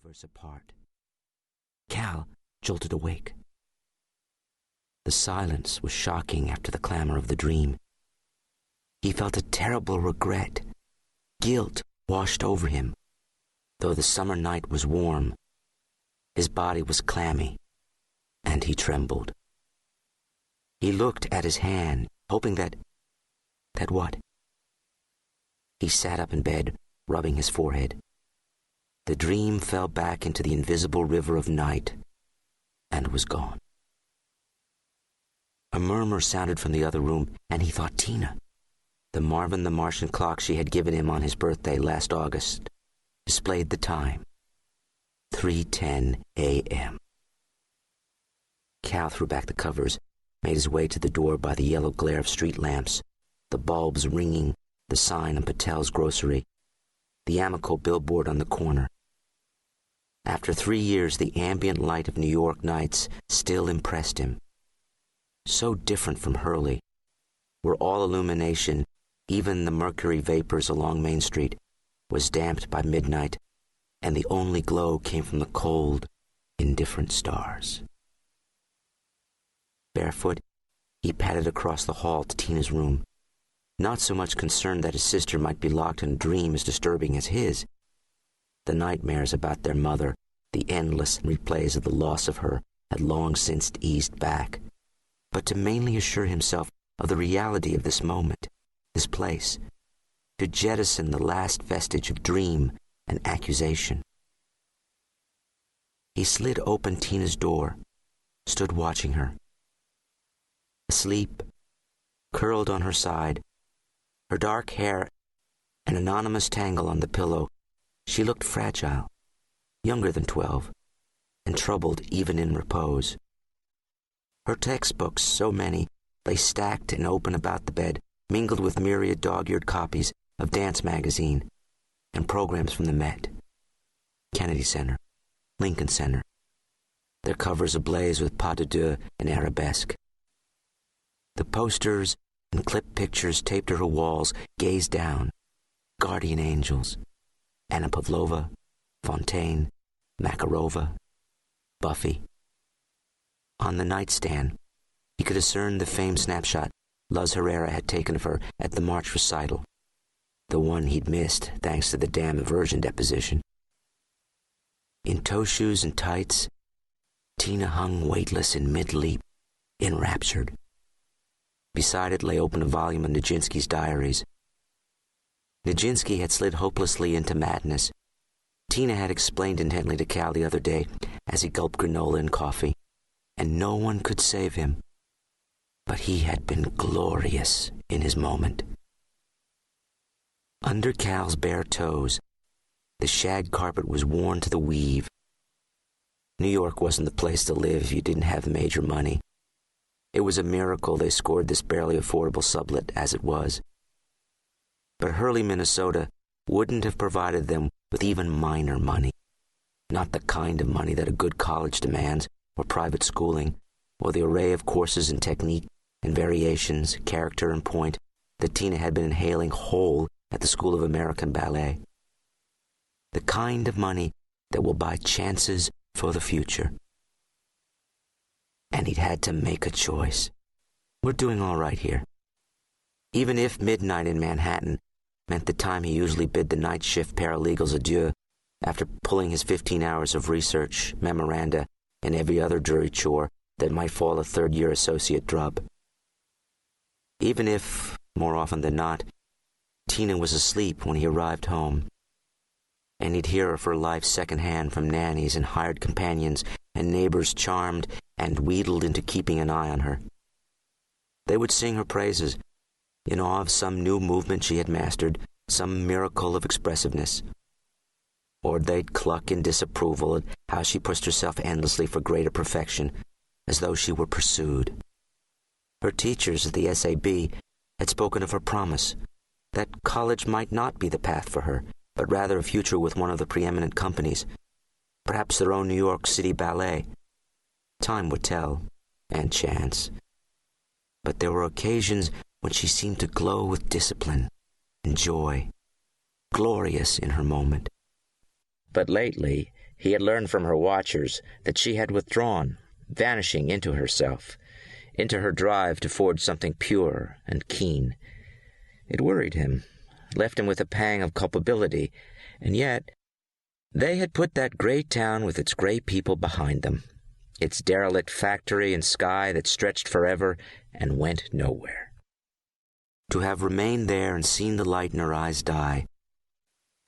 universe apart. Cal jolted awake. The silence was shocking after the clamor of the dream. He felt a terrible regret. Guilt washed over him. Though the summer night was warm, his body was clammy, and he trembled. He looked at his hand, hoping that what? He sat up in bed, rubbing his forehead. The dream fell back into the invisible river of night and was gone. A murmur sounded from the other room, and he thought Tina. The Marvin the Martian clock she had given him on his birthday last August displayed the time, 3:10 a.m. Cal threw back the covers, made his way to the door by the yellow glare of street lamps, the bulbs ringing, the sign on Patel's grocery, the Amico billboard on the corner. After 3 years, the ambient light of New York nights still impressed him. So different from Hurley, where all illumination, even the mercury vapors along Main Street, was damped by midnight, and the only glow came from the cold, indifferent stars. Barefoot, he padded across the hall to Tina's room, not so much concerned that his sister might be locked in a dream as disturbing as his. The nightmares about their mother, the endless replays of the loss of her, had long since eased back, but to mainly assure himself of the reality of this moment, this place, to jettison the last vestige of dream and accusation. He slid open Tina's door, stood watching her. Asleep, curled on her side, her dark hair an anonymous tangle on the pillow, she looked fragile, younger than 12, and troubled even in repose. Her textbooks, so many, lay stacked and open about the bed, mingled with myriad dog-eared copies of Dance Magazine and programs from the Met, Kennedy Center, Lincoln Center, their covers ablaze with pas de deux and arabesque. The posters and clipped pictures taped to her walls gazed down, guardian angels, Anna Pavlova, Fontaine, Makarova, Buffy. On the nightstand, he could discern the famed snapshot Luz Herrera had taken of her at the March recital, the one he'd missed thanks to the damn aversion deposition. In toe shoes and tights, Tina hung weightless in mid-leap, enraptured. Beside it lay open a volume of Nijinsky's diaries. Nijinsky had slid hopelessly into madness. Tina had explained intently to Cal the other day as he gulped granola and coffee, and no one could save him. But he had been glorious in his moment. Under Cal's bare toes, the shag carpet was worn to the weave. New York wasn't the place to live if you didn't have major money. It was a miracle they scored this barely affordable sublet as it was. But Hurley, Minnesota, wouldn't have provided them with even minor money. Not the kind of money that a good college demands, or private schooling, or the array of courses in technique and variations, character and point that Tina had been inhaling whole at the School of American Ballet. The kind of money that will buy chances for the future. And he'd had to make a choice. We're doing all right here. Even if midnight in Manhattan meant the time he usually bid the night shift paralegals adieu after pulling his 15 hours of research, memoranda, and every other jury chore that might fall a third-year associate drub. Even if, more often than not, Tina was asleep when he arrived home, and he'd hear of her life secondhand from nannies and hired companions and neighbors charmed and wheedled into keeping an eye on her. They would sing her praises, in awe of some new movement she had mastered, some miracle of expressiveness. Or they'd cluck in disapproval at how she pushed herself endlessly for greater perfection, as though she were pursued. Her teachers at the SAB had spoken of her promise, that college might not be the path for her, but rather a future with one of the preeminent companies, perhaps their own New York City ballet. Time would tell, and chance. But there were occasions when she seemed to glow with discipline and joy, glorious in her moment. But lately, He had learned from her watchers that she had withdrawn, vanishing into herself, into her drive to forge something pure and keen. It worried him, left him with a pang of culpability, and yet they had put that gray town with its gray people behind them, its derelict factory and sky that stretched forever and went nowhere. To have remained there and seen the light in her eyes die,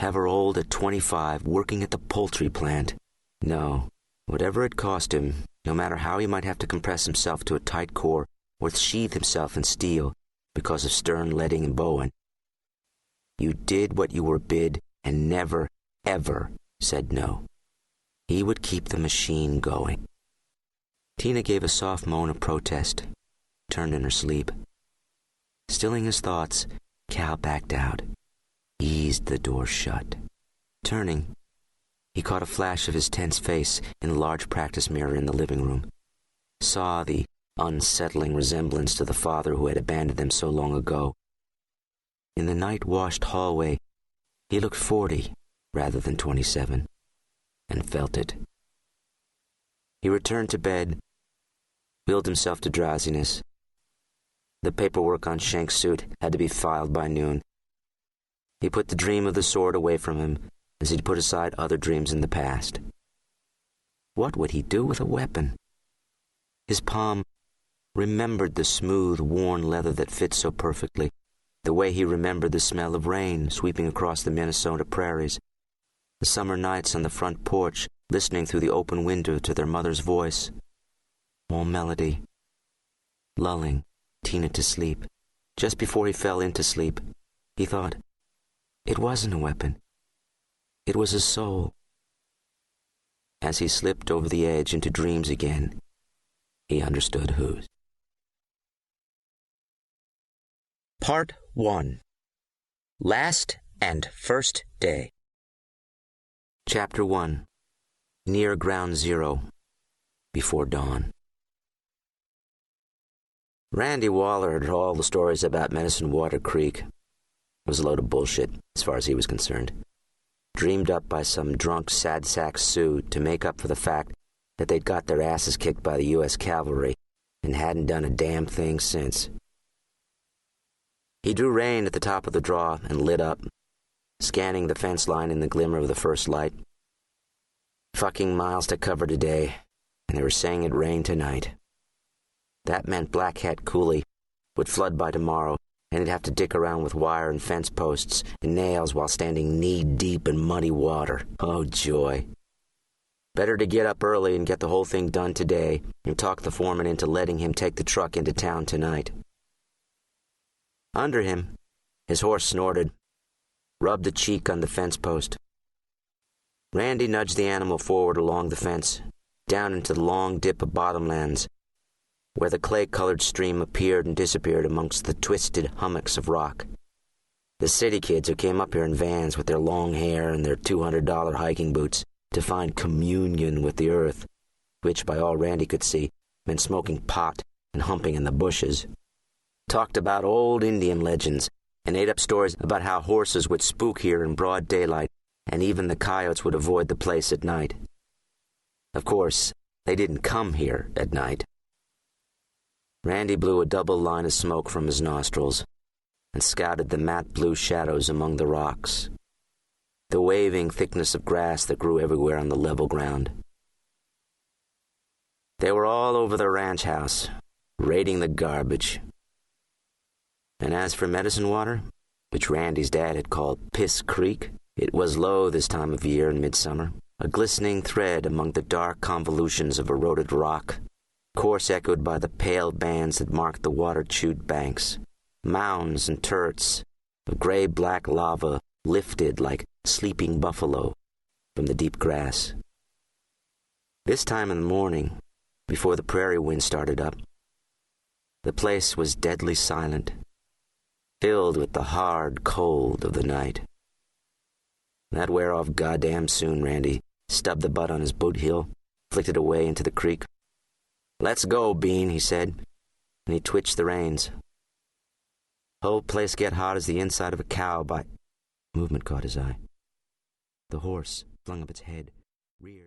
have her old at 25 working at the poultry plant. No, whatever it cost him, no matter how he might have to compress himself to a tight core or sheathe himself in steel because of stern leading and Bowen. You did what you were bid and never, ever said no. He would keep the machine going. Tina gave a soft moan of protest, turned in her sleep. Stilling his thoughts, Cal backed out, eased the door shut. Turning, he caught a flash of his tense face in the large practice mirror in the living room, saw the unsettling resemblance to the father who had abandoned them so long ago. In the night-washed hallway, he looked 40 rather than 27, and felt it. He returned to bed, willed himself to drowsiness. The paperwork on Schenk's suit had to be filed by noon. He put the dream of the sword away from him, as he'd put aside other dreams in the past. What would he do with a weapon? His palm remembered the smooth, worn leather that fit so perfectly, the way he remembered the smell of rain sweeping across the Minnesota prairies, the summer nights on the front porch, listening through the open window to their mother's voice. All melody, lulling Tina to sleep. Just before he fell into sleep, he thought, it wasn't a weapon. It was his soul. As he slipped over the edge into dreams again, he understood whose. Part 1. Last and First Day. Chapter 1. Near Ground Zero. Before Dawn. Randy Waller had heard all the stories about Medicine Water Creek. It was a load of bullshit, as far as he was concerned. Dreamed up by some drunk sad sack Sioux to make up for the fact that they'd got their asses kicked by the U.S. cavalry and hadn't done a damn thing since. He drew rein at the top of the draw and lit up, scanning the fence line in the glimmer of the first light. Fucking miles to cover today, and they were saying it'd rain tonight. That meant Black Hat Coulee would flood by tomorrow, and he'd have to dick around with wire and fence posts and nails while standing knee-deep in muddy water. Oh, joy. Better to get up early and get the whole thing done today and talk the foreman into letting him take the truck into town tonight. Under him, his horse snorted, rubbed a cheek on the fence post. Randy nudged the animal forward along the fence, down into the long dip of bottomlands, where the clay-colored stream appeared and disappeared amongst the twisted hummocks of rock. The city kids who came up here in vans with their long hair and their $200 hiking boots to find communion with the earth, which, by all Randy could see, meant smoking pot and humping in the bushes, talked about old Indian legends and ate up stories about how horses would spook here in broad daylight and even the coyotes would avoid the place at night. Of course, they didn't come here at night. Randy blew a double line of smoke from his nostrils and scouted the matte blue shadows among the rocks, the waving thickness of grass that grew everywhere on the level ground. They were all over the ranch house, raiding the garbage. And as for Medicine Water, which Randy's dad had called Piss Creek, it was low this time of year in midsummer, a glistening thread among the dark convolutions of eroded rock, coarse echoed by the pale bands that marked the water-chewed banks, mounds and turrets of gray-black lava lifted like sleeping buffalo from the deep grass. This time in the morning, before the prairie wind started up, the place was deadly silent, filled with the hard cold of the night. That'd wear off goddamn soon, Randy stubbed the butt on his boot heel, flicked it away into the creek. "Let's go, Bean," he said, and he twitched the reins. Whole place get hot as the inside of a cow by... Movement caught his eye. The horse flung up its head, reared.